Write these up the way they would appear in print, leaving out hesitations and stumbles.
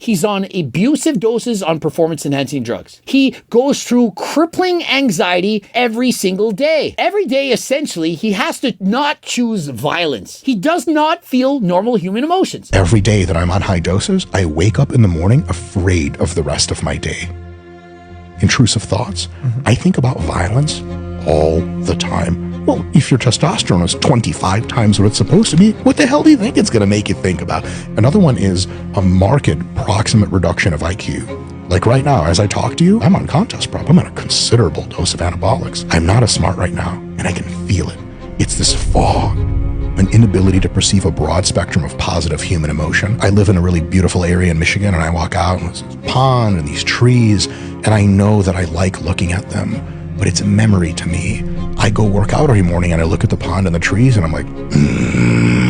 He's on abusive doses on performance-enhancing drugs. He goes through crippling anxiety every single day. Every day, essentially, he has to not choose violence. He does not feel normal human emotions. Every day that I'm on high doses, I wake up in the morning afraid of the rest of my day. Intrusive thoughts. I think about violence all the time. Well, if your testosterone is 25 times what it's supposed to be, what the hell do you think it's going to make you think about? Another one is a marked proximate reduction of IQ. Like right now, as I talk to you, I'm on contest prep. I'm on a considerable dose of anabolics. I'm not as smart right now, and I can feel it. It's this fog, an inability to perceive a broad spectrum of positive human emotion. I live in a really beautiful area in Michigan, and I walk out, and there's this pond and these trees, and I know that I like looking at them, but it's a memory to me. I go work out every morning, and I look at the pond and the trees, and I'm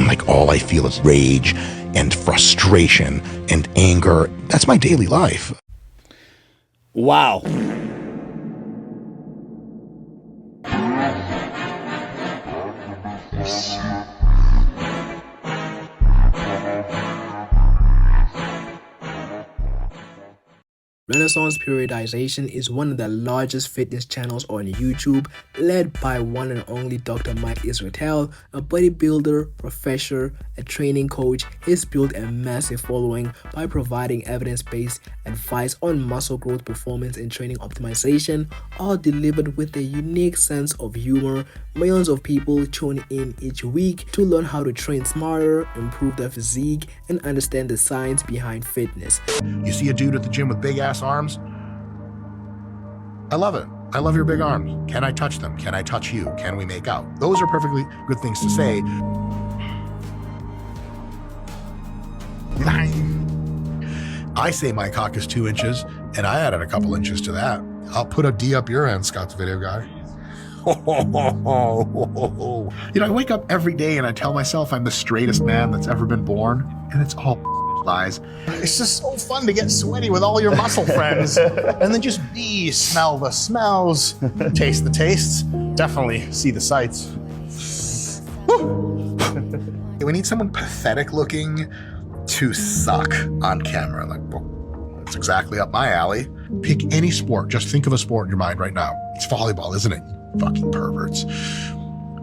like all I feel is rage and frustration and anger. That's my daily life. Wow. Renaissance Periodization is one of the largest fitness channels on YouTube, led by one and only Dr. Mike Israetel, a bodybuilder, professor, a training coach. He's built a massive following by providing evidence-based advice on muscle growth, performance, and training optimization, all delivered with a unique sense of humor. Millions of people tune in each week to learn how to train smarter, improve their physique, and understand the science behind fitness. You see a dude at the gym with big ass arms? I love it. I love your big arms. Can I touch them? Can I touch you? Can we make out? Those are perfectly good things to say. I say my cock is 2 inches, and I added a couple inches to that. I'll put a D up your end, Scott's video guy. You know, I wake up every day and I tell myself I'm the straightest man that's ever been born, and it's all lies. It's just so fun to get sweaty with all your muscle friends and then just smell the smells, taste the tastes, definitely see the sights. We need someone pathetic looking to suck on camera. Like, well, that's exactly up my alley. Pick any sport. Just think of a sport in your mind right now. It's volleyball, isn't it? Fucking perverts.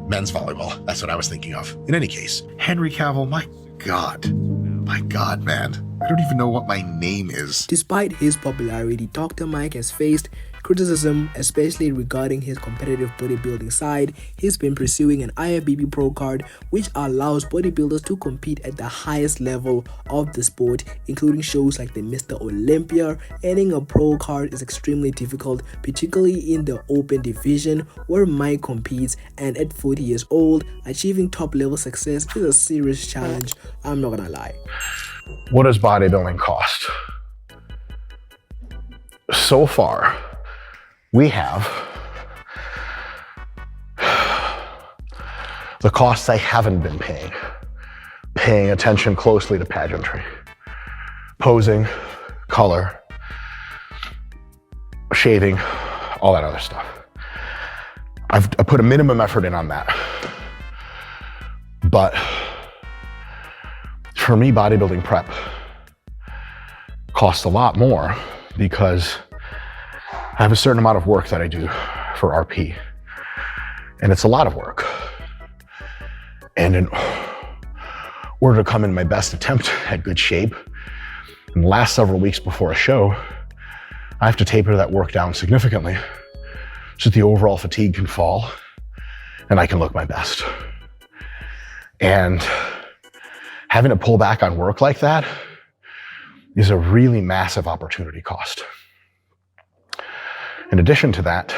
Men's volleyball. That's what I was thinking of. In any case, Henry Cavill, my God, man. I don't even know what my name is. Despite his popularity, Dr. Mike has faced criticism, especially regarding his competitive bodybuilding side. He's been pursuing an IFBB Pro card, which allows bodybuilders to compete at the highest level of the sport, including shows like the Mr. Olympia. Earning a pro card is extremely difficult, particularly in the open division where Mike competes, and at 40 years old, achieving top level success is a serious challenge, I'm not gonna lie. What does bodybuilding cost? So far, we have the costs I haven't been paying attention closely to pageantry, posing, color, shaving, all that other stuff. I put a minimum effort in on that. But for me, bodybuilding prep costs a lot more because I have a certain amount of work that I do for RP, and it's a lot of work. And in order to come in my best attempt at good shape, in the last several weeks before a show, I have to taper that work down significantly so that the overall fatigue can fall and I can look my best. And having to pull back on work like that is a really massive opportunity cost. In addition to that,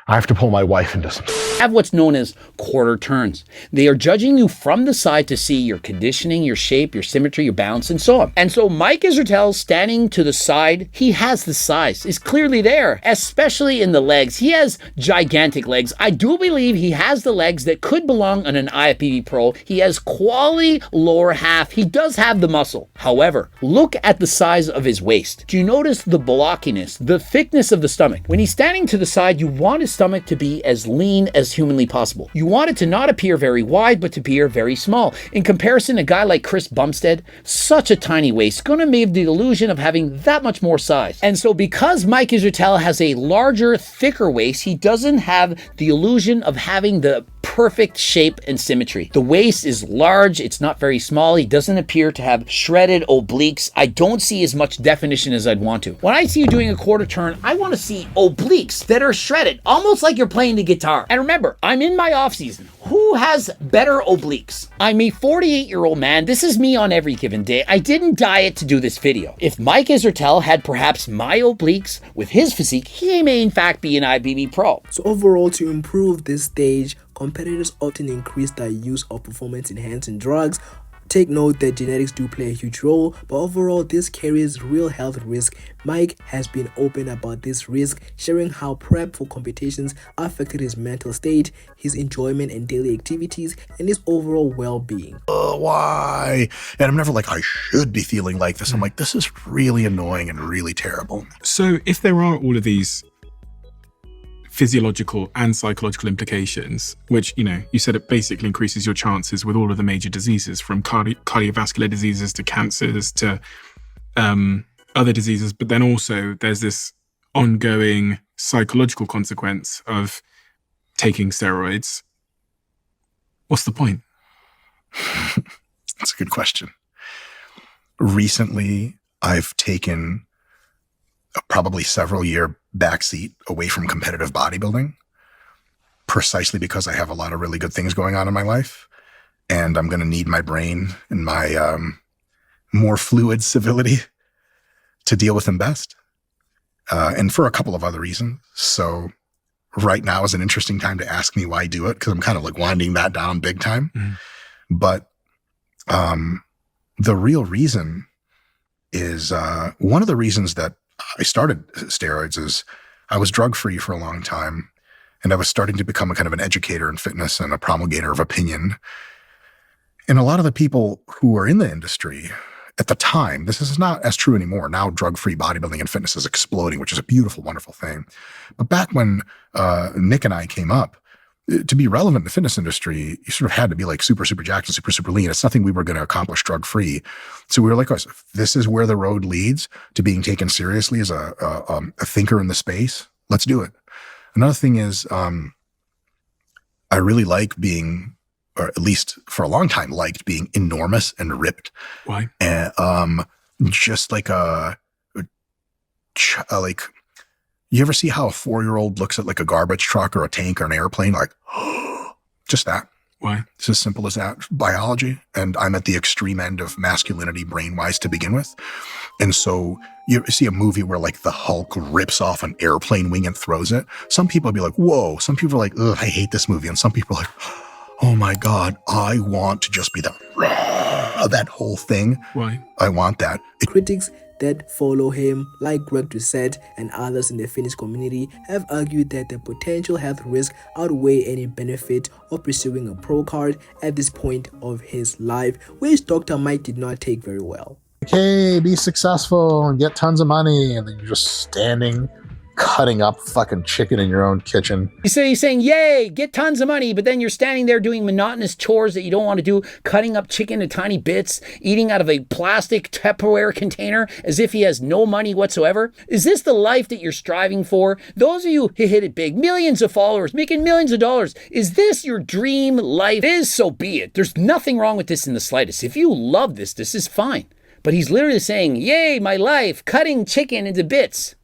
I have to pull my wife into some. Have what's known as quarter turns. They are judging you from the side to see your conditioning, your shape, your symmetry, your balance, and so on. And so Mike Israetel standing to the side, he has the size. It's clearly there, especially in the legs. He has gigantic legs. I do believe he has the legs that could belong on an IFBB Pro. He has quality lower half. He does have the muscle. However, look at the size of his waist. Do you notice the blockiness, the thickness of the stomach? When he's standing to the side, you want to stomach to be as lean as humanly possible. You want it to not appear very wide, but to appear very small. In comparison, a guy like Chris Bumstead, such a tiny waist, gonna give the illusion of having that much more size. And so because Mike Israetel has a larger, thicker waist, he doesn't have the illusion of having the perfect shape and symmetry. The waist is large, it's not very small, he doesn't appear to have shredded obliques. I don't see as much definition as I'd want to. When I see you doing a quarter turn, I want to see obliques that are shredded, almost like you're playing the guitar. And remember, I'm in my off season. Who has better obliques? I'm a 48-year-old man. This is me on every given day. I didn't diet to do this video. If Mike Israetel had perhaps my obliques with his physique, he may in fact be an IFBB pro. So overall, to improve this stage, competitors often increase their use of performance-enhancing drugs. Take note that genetics do play a huge role, but overall this carries real health risk. Mike has been open about this risk, sharing how prep for competitions affected his mental state, his enjoyment and daily activities, and his overall well-being. Why? And I'm never like, I should be feeling like this. I'm like, this is really annoying and really terrible. So if there are all of these physiological and psychological implications, which, you know, you said it basically increases your chances with all of the major diseases, from cardiovascular diseases to cancers to other diseases. But then also there's this ongoing psychological consequence of taking steroids. What's the point? That's a good question. Recently, I've taken a probably several year backseat away from competitive bodybuilding, precisely because I have a lot of really good things going on in my life, and I'm going to need my brain and my more fluid civility to deal with them best, and for a couple of other reasons. So right now is an interesting time to ask me why I do it, because I'm kind of like winding that down big time. But the real reason is one of the reasons that I started steroids is I was drug-free for a long time, and I was starting to become a kind of an educator in fitness and a promulgator of opinion. And a lot of the people who were in the industry at the time, this is not as true anymore. Now drug-free bodybuilding and fitness is exploding, which is a beautiful, wonderful thing. But back when Nick and I came up, to be relevant in the fitness industry, you sort of had to be like super, super jacked and super, super lean. It's nothing we were going to accomplish drug-free. So we were like, oh, if this is where the road leads to being taken seriously as a thinker in the space, let's do it. Another thing is I really like being, or at least for a long time, liked being enormous and ripped. Why? And just like like, you ever see how a 4-year-old looks at like a garbage truck or a tank or an airplane? Like, just that. Why? It's as simple as that. Biology. And I'm at the extreme end of masculinity brain-wise to begin with. And so you see a movie where like the Hulk rips off an airplane wing and throws it. Some people will be like, whoa. Some people are like, ugh, I hate this movie. And some people are like, oh my God, I want to just be that whole thing. Why? I want that. Critics that follow him, like Greg Doucette and others in the fitness community, have argued that the potential health risk outweigh any benefit of pursuing a pro card at this point of his life, which Dr. Mike did not take very well. Hey, be successful and get tons of money. And then you're just standing, cutting up fucking chicken in your own kitchen. So you're saying, yay, get tons of money, but then you're standing there doing monotonous chores that you don't want to do, cutting up chicken in tiny bits, eating out of a plastic Tupperware container as if he has no money whatsoever. Is this the life that you're striving for? Those of you who hit it big, millions of followers, making millions of dollars, is this your dream life? If it is, so be it. There's nothing wrong with this in the slightest. If you love this, this is fine. But he's literally saying, yay, my life, cutting chicken into bits.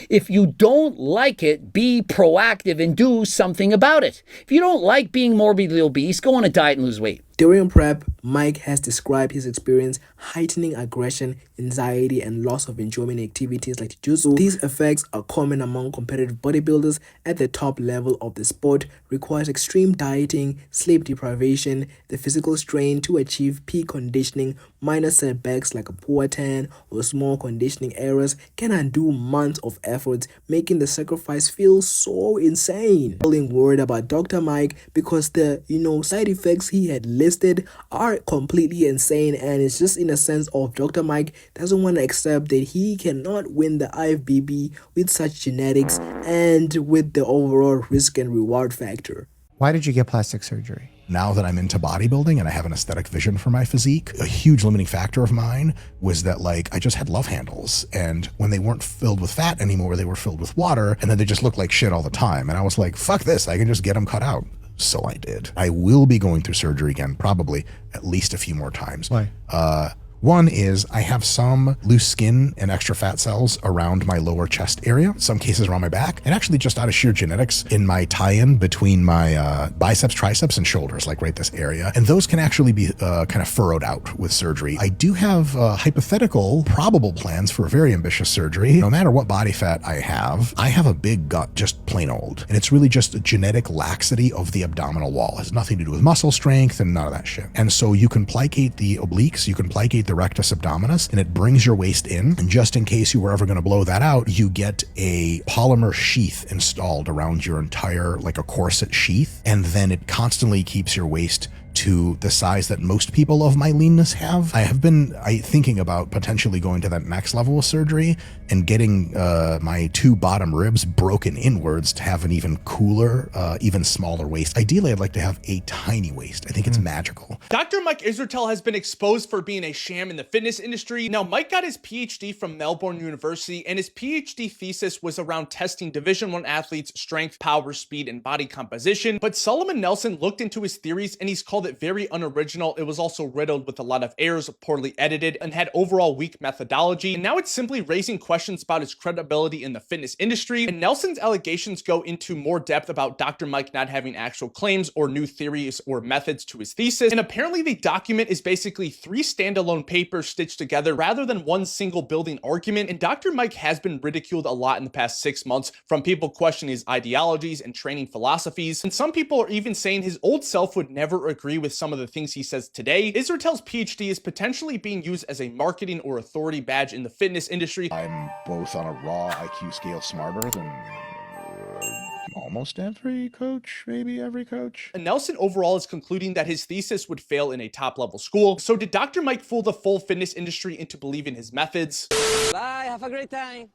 If you don't like it, be proactive and do something about it. If you don't like being morbidly obese, go on a diet and lose weight. During prep, Mike has described his experience heightening aggression, anxiety, and loss of enjoyment in activities like jiu-jitsu. These effects are common among competitive bodybuilders at the top level of the sport, requires extreme dieting, sleep deprivation, the physical strain to achieve peak conditioning. Minor setbacks like a poor tan or small conditioning errors can undo months of effort efforts, making the sacrifice feel so insane. Feeling worried about Dr. Mike because the, side effects he had listed are completely insane, and it's just in a sense of Dr. Mike doesn't want to accept that he cannot win the IFBB with such genetics and with the overall risk and reward factor. Why did you get plastic surgery? Now that I'm into bodybuilding and I have an aesthetic vision for my physique, a huge limiting factor of mine was that I just had love handles, and when they weren't filled with fat anymore, they were filled with water, and then they just looked like shit all the time. And I was like, fuck this, I can just get them cut out. So I did. I will be going through surgery again, probably at least a few more times. Why? One is I have some loose skin and extra fat cells around my lower chest area, some cases around my back, and actually just out of sheer genetics in my tie-in between my biceps, triceps, and shoulders, right this area. And those can actually be kind of furrowed out with surgery. I do have hypothetical, probable plans for a very ambitious surgery. No matter what body fat I have a big gut, just plain old. And it's really just a genetic laxity of the abdominal wall. It has nothing to do with muscle strength and none of that shit. And so you can plicate the obliques, you can plicate the rectus abdominis, and it brings your waist in. And just in case you were ever going to blow that out, you get a polymer sheath installed around your entire, like a corset sheath, and then it constantly keeps your waist to the size that most people of my leanness have. I have been thinking about potentially going to that next level of surgery and getting my two bottom ribs broken inwards to have an even cooler, even smaller waist. Ideally, I'd like to have a tiny waist. I think it's magical. Dr. Mike Israetel has been exposed for being a sham in the fitness industry. Now, Mike got his PhD from Melbourne University, and his PhD thesis was around testing Division I athletes' strength, power, speed, and body composition. But Solomon Nelson looked into his theories, and he's called it very unoriginal. It was also riddled with a lot of errors, poorly edited, and had overall weak methodology. And now it's simply raising questions about his credibility in the fitness industry. And Nelson's allegations go into more depth about Dr. Mike not having actual claims or new theories or methods to his thesis. And apparently the document is basically 3 standalone papers stitched together rather than one single building argument. And Dr. Mike has been ridiculed a lot in the past 6 months from people questioning his ideologies and training philosophies. And some people are even saying his old self would never agree with some of the things he says today. Israetel's PhD is potentially being used as a marketing or authority badge in the fitness industry. I'm both on a raw IQ scale smarter than almost every coach, maybe every coach. And Nelson overall is concluding that his thesis would fail in a top-level school. So did Dr. Mike fool the full fitness industry into believing his methods? Bye, have a great time.